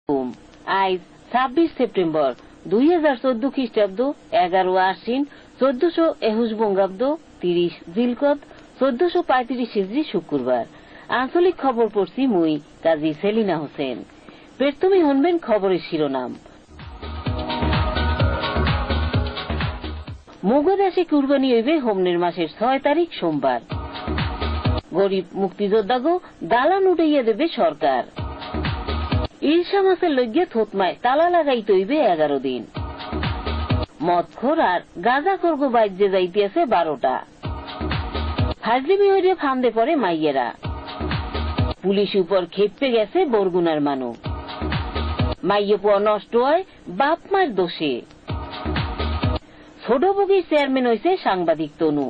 আজ 26 সেপ্টেম্বর 2014 খ্রিস্টাব্দ 11 আশ্বিন 1421 বঙ্গাব্দ 30 জিলকদ 1435 হিজরি শুক্রবার। আঞ্চলিক খবর পড়ছি মুই কাজী সেলিনা হোসেন। প্রথমে শুনবেন খবরের শিরোনাম। মগদেশে কুরবানি হইবে হোমনের মাসের 6 তারিখ সোমবার। গরিব মুক্তিযোদ্ধাগো দালান উঠাইয়া দেবে সরকার। ইলশা মাছের লইগে থতমায় তালা লাগাইতে হইবে 11 দিন। মদখোর আর গাঁজাখোর গো বাইজে যাইতেছে 12টা। ফাজলিমি হইরে ফান্দে পড়ে মাইয়েরা। পুলিশ উপর খেপে গেছে বরগুনার মানুষ। মাইয়ে পোয়া নষ্ট হয় বাপ মায়ের দোষে। ছোট বগির চেয়ারম্যান হইছে সাংবাদিক তনু।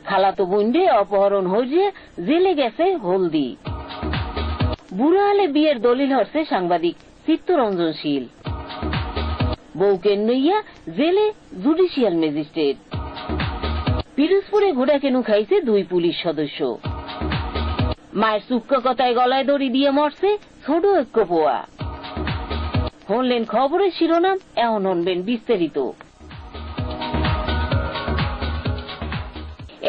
খালাতো বন্ডে অপহরণ হইছে জেলে গেছে হলদি। বুড়া হলে বিয়ের দলিল হচ্ছে সাংবাদিক চিত্তরঞ্জনশীল। বউকে নইয়া জেলে জুডিশিয়াল ম্যাজিস্ট্রেট। পিরোজপুরে ঘোড়া কেনু খাইছে 2 পুলিশ সদস্য। মায়ের চুক্কা কথায় গলায় দড়ি দিয়ে মরছে ছোট ঐক্য পোয়া। শুনলেন খবরের শিরোনাম, এখন শুনবেন বিস্তারিত।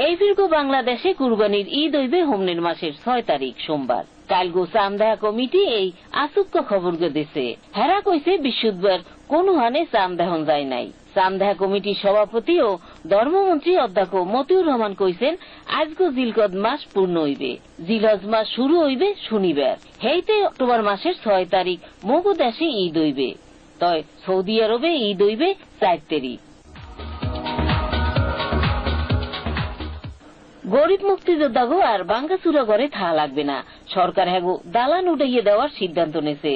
এই ফিরগো বাংলাদেশে কুরবানির ঈদ হইবে হোমনের মাসের 6 তারিখ সোমবার। কালগো চামদাহা কমিটি এই আসুক্য খবর দিছে। হেরা কইছে বিশুদ্ধবার কোন হানে চামদাহন যায় নাই। চামদাহা কমিটির সভাপতি ও ধর্মমন্ত্রী অধ্যক্ষ মতিউর রহমান কইছেন আজগো জিলকদ মাস পূর্ণ হইবে। জিলহজ মাস শুরু হইবে শনিবার। হেইতে অক্টোবর মাসের 6 তারিখ মগদেশে ঈদ হইবে। তয় সৌদি আরবে ঈদ হইবে 4 তারিখ। গরিব মুক্তিযোদ্ধাগো আর বাঙ্গাচুরা ঘরে থা লাগবে না। সরকার হ্যাগো দালান উঠাইয়ে দেওয়ার সিদ্ধান্ত নেছে।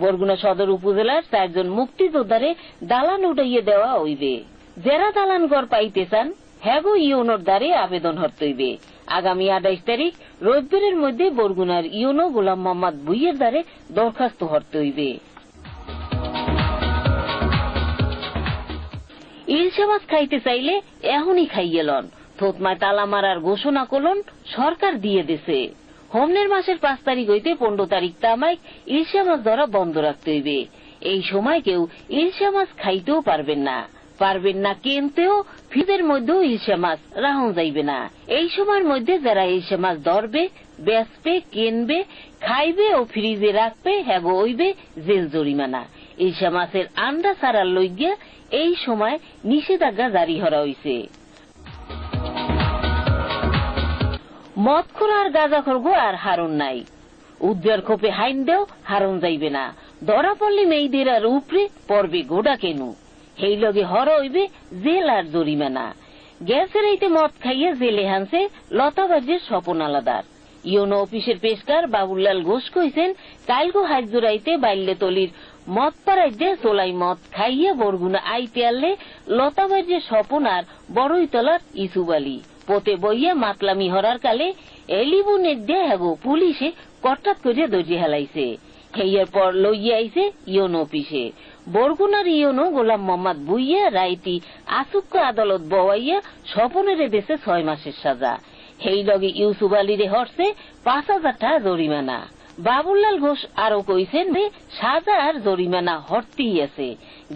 বরগুনা সদর উপজেলার 4 জন মুক্তিযোদ্ধারে দালান উঠাইয়ে দেওয়া হইবে। যারা দালান ঘর পাইতে চান হ্যাগো ইউনোর দ্বারে আবেদন হতে হইবে। আগামী 28 তারিখ রোববারের মধ্যে বরগুনার ইউনো গোলাম মোহাম্মদ ভুইয়ের দ্বারে দরখাস্ত হতে হইবে। ইলশা মাছ খাইতে চাইলে এখনই খাইয়ে লন। থতমায় তালা মারার ঘোষণা করলেন সরকার দিয়ে দিছে। হোমনের মাসের 5 তারিখ হইতে 15 তারিখ তামাইক ইলশা মাছ ধরা বন্ধ রাখতে হইবে। এই সময় কেউ ইলশা মাছ খাইতেও পারবেন না কিনতেও। ফ্রিজের মধ্যেও ইলশা মাছ রাহন যাইবে না। এই সময়ের মধ্যে যারা ইলশা মাছ ধরবে, বেচবে, কিনবে, খাইবে ও ফ্রিজে রাখবে হ্যাগো হইবে জেল জরিমানা। ইলশা মাছের আন্ডা ছাড়ার লইগিয়া এই সময় নিষেধাজ্ঞা জারি করা হইছে। মদখোর আর গাঁজাখোর গো আর হারুন নাই। উদ্ধার খোপে হাইন দেও হারুন যাইবে না। ধরা পড়লে মেয়েদের আর উপরে পড়বে গোডা কেনু। সেই লগে হর হইবে জেল আর জরিমানা। গ্যাসের এইতে মদ খাইয়ে জেলে হানছে লতাবাজের স্বপন আলাদার। ইউনো অফিসের পেশকার বাবুলাল ঘোষ কইছেন কালগো হাইজুরাইতে বাইল্যতলির মদ পাড়াইতে চোলাই মদ খাইয়ে বরগুনা আইতে আনলে লতাবাজের স্বপন আর বড়ইতলার ইসুবালি পোতে বইয়া মাতলামি হরার কালে এলিবুনের দেহাগো পুলিশে কটাত করে দর্জি হেলাইছে। হেয়ার পর লইয়া আইছে ইউনো অফিসে। বরগুনার ইউনো গোলাম মোহাম্মদ ভুইয়া রাইতি আসুক্য আদালত বওয়াইয়া স্বপনের দেশে 6 মাসের সাজা। হেই লগে ইউসুফ আলীরে হরছে 5,000 টাকা জরিমানা। বাবুলাল ঘোষ আরো কইছেন যে সাজা আর জরিমানা হরতেই আছে।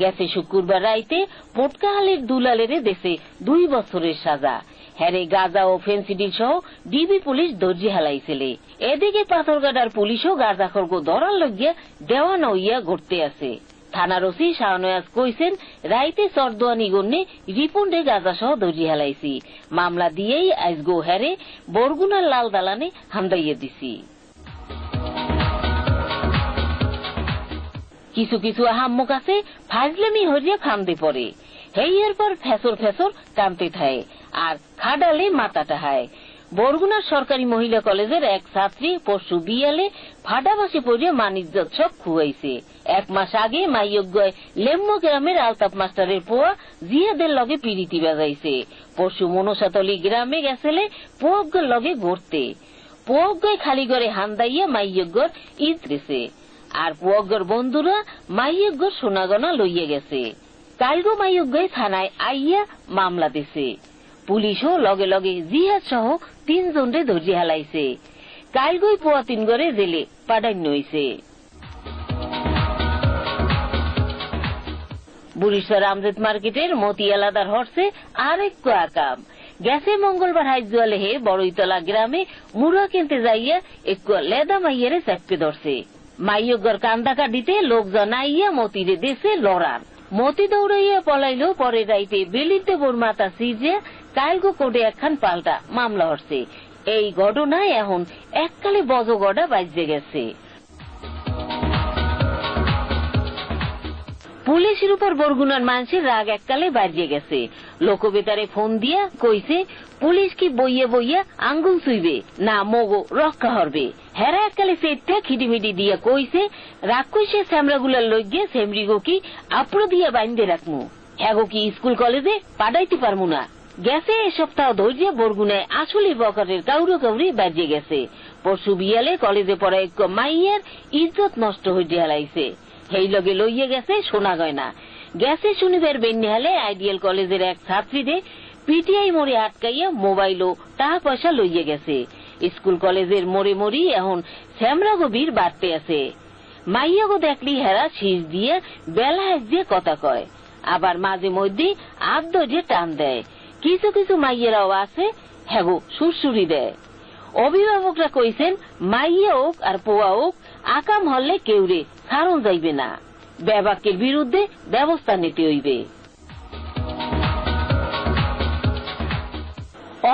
গেছে শুক্রবার রাইতে পোটকাহালির দুলালের দেশে 2 বছরের সাজা। হ্যারে গাজা ও ফেন্সিডিল সহ ডিবি পুলিশ দর্জি হেলাইছিলে। এদিকে পাথরগাডার পুলিশও গাঁজাখোরগো ধরার লইয়া দেওয়ান হইয়া ঘুরতে আছে। থানার ওসি শাহনয়াজ কইছেন রাইতে চরদোয়ানি গন্যে রিপুন্ডে গাজা সহ দর্জি হেলাইছি। মামলা দিয়েই আজগো হ্যারে বরগুনার লাল দালানে হামদাইয়ে দিছি। কিছু কিছু আহাম্মক আছে ফাজলামি হরিয়া ফান্দে পড়ে। হেইয়ের পর ফেসর কানতে থায় আর খাডালে মাথাটা হায়। বরগুনার সরকারি মহিলা কলেজের এক ছাত্রী পরশু বিয়ালে ফাটাবাসে পড়িয়া মানিজ্জত সব খুয়াইছে। 1 মাস আগে মাইয়গয় লেম্ম গ্রামের আলতাপ মাস্টারের পোয়া জিয়াদের লগে পিরিতি বাজাইছে। পরশু মনসাতলি গ্রামে গেছেলে পোয়াগর লগে ঘুরতে। পোয়াগয় খালি ঘরে হান্দাইয়া মাইয়গর ইদ্রেছে আর পোয়াগর বন্ধুরা মাইয়গর সোনাগনা লইয়া গেছে। কালগো মাইয়গয় থানায় আইয়া মামলা দিছে। পুলিশও লগে লগে জিহাদ সহ 3 জনরে ধর্জি হেলাইছে। কালগই পোয়া 3 গড়ে জেলে পাঠানো হইছে। বুড়িশ্বর আমজেদ মার্কেটের মতি আলাদার হরছে আরেক আকাম গেছে মঙ্গলবার হাইজুয়ালে হে বড়ইতলা গ্রামে মুড়া কিনতে যাইয়া এক লেদা মাইয়ারে চাপকে ধরছে। মাইয়গর কান্দা দিতে লোকজন আইয়া মতিরে দেশে লড়ান। মতি দৌড়াইয়া পলাইল। পরে রাইতে বেলিতে বোর মাথা সিজে কালগো কোর্টে একখান পাল্টা মামলা হচ্ছে। এই ঘটনায় এখন এককালে বজগড়া বাজে গেছে। পুলিশের উপর বরগুনার মানুষের রাগ এককালে বাজিয়ে গেছে। লোকবেতারে ফোন দিয়া কইছে পুলিশ কি বইয়ে বইয়া আঙ্গুল ছুইবে না মগো রক্ষা হরবে। হেরা এককালে সেটটা খিটিমিটি দিয়া কইছে রাগ কইছে স্যামরাগুলার লইগে সেমরিগো কি আপড়ো দিয়া বাইন্দে রাখমু, হ্যাগো কি স্কুল কলেজে পাঠাইতে পারমু না। গেছে এ সপ্তাহ ধৈর্য বরগুনায় আসলে বকারের কাউরো কাউরি বাজিয়ে গেছে। পরশু বিয়ালে কলেজে পড়া এক মাইয়ের ইজ্জত নষ্ট হইতে হালাইছে। সেই লগে লইয়ে গেছে সোনা গয়না। গেছে শনিবার বেন্নিহালে আইডিয়াল কলেজের এক ছাত্রীরে পিটিআই মোড়ে আটকাইয়া মোবাইল ও টাকা পয়সা লইয়ে গেছে। স্কুল কলেজের মোড়ে মরি এখন শ্যামরা গভীর বাড়তে আছে। মাইয়াগো দেখলি হেরা শীষ দিয়ে বেলা দিয়ে কথা কয়, আবার মাঝে মধ্যে আদ্য যে টান দেয়। কিছু কিছু মাইয়েরাও আছে হ্যাগো সুরসুরি দেয়। অভিভাবকরা কইছেন মাইয়া হোক আর পোয়া হোক আকাম হলে কেউরে ছাড়ন যাইবে না, ব্যবাকের বিরুদ্ধে ব্যবস্থা নিতে হইবে।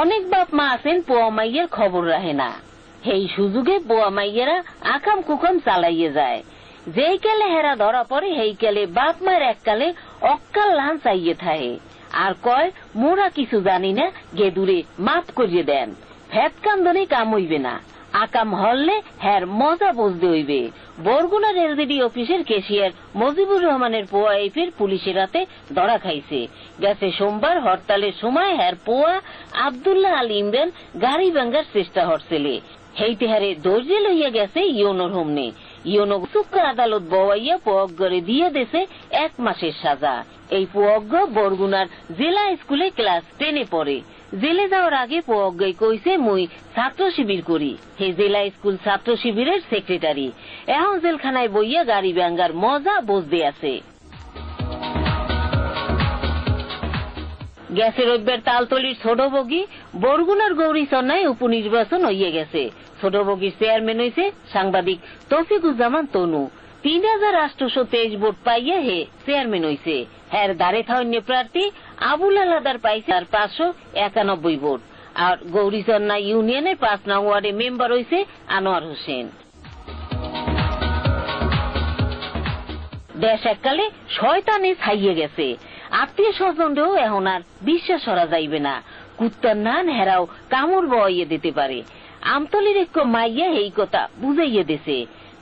অনেক বাপ মা আছেন পোয়া মাইয়ের খবর রাখে না। সেই সুযোগে পোয়া মাইয়েরা আকাম কুকাম চালাইয়ে যায়। যেই কালে হেরা ধরা পড়ে সেই কালে বাপ মায়ের এককালে অক্কাল লান চাইয়ে থাকে আর কয় মোরা কিছু জানি না, গেদুরে মাফ করিয়ে দেন। ফ্যাট কান্দনে কাম হইবে না, আকাম হললে হ্যার মজা বুঝতে হইবে। বরগুনা রেলগেডি অফিসের ক্যাশিয়ার মজিবুর রহমানের পোয়া এফের পুলিশের হাতে ধরা খাইছে। গেছে সোমবার হরতালের সময় হ্যার পোয়া আব্দুল্লাহ আল ইমরান গাড়ি ভাঙ্গার চেষ্টা হরছেলে। হেইতে হারে দর্জে লইয়া গেছে ইয়নোর হোমনে। ইয়নো সুক্কা আদালত বওয়াইয়া পোয়াগরে দিয়ে দেছে 1 মাসের সাজা। এই পোয়াগ্য বরগুনার জেলা স্কুলে ক্লাস 10-এ পড়ে। জেলে যাওয়ার আগে পোয়াগ্যই কইছে মুই ছাত্র শিবির করি। হে জেলা স্কুল ছাত্র শিবিরের সেক্রেটারি। এখন জেলখানায় বইয়া গাড়ি ভাঙ্গার মজা বুঝতে আছে। গেছে রবিবার তালতলির ছোট বগি বরগুনার গৌরীচন্নায় উপনির্বাচন হইয়া গেছে। ছোট বগির চেয়ারম্যান হইছে সাংবাদিক তৌফিকুজ্জামান তনু। 3823 ভোট পাইয়া হে চেয়ারম্যান হইছে। হ্যার দাঁড়ে থাইন্য প্রার্থী আবুল আলাদার পাইছে 591 ভোট। আর গৌরীচন্না ইউনিয়নের 5 নং ওয়ার্ডে মেম্বার হইছে আনোয়ার হোসেন। দেশ এককালে শয়তানে ছাইয়ে গেছে। আত্মীয় স্বজনরেও এখন আর বিশ্বাস করা যাইবে না। কুত্তার নান হেরাও কামড় বইয়ে দিতে পারে। আমতলির এক মাইয়া এই কথা বুঝাইয়ে দিছে।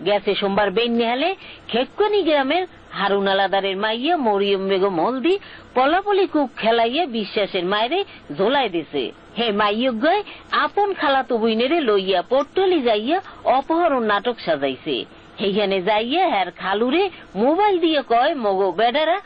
গেছে সোমবার বেন্নিহালে খেকনি গ্রামের হারুন আলাদারের মাইয়া মরিয়ম বেগম হলদি পলাপলি কুক খেলাইয়া বিশ্বাসের মায়েরে ঝোলাই দিছে। হে মাইয়গয় আপন খালাতো বইনেরে লইয়া পট্টলি যাইয়া অপহরণ নাটক সাজাইছে। সেইখানে যাইয়া হ্যার খালুরে মোবাইল দিয়ে কয় মগো বেডারা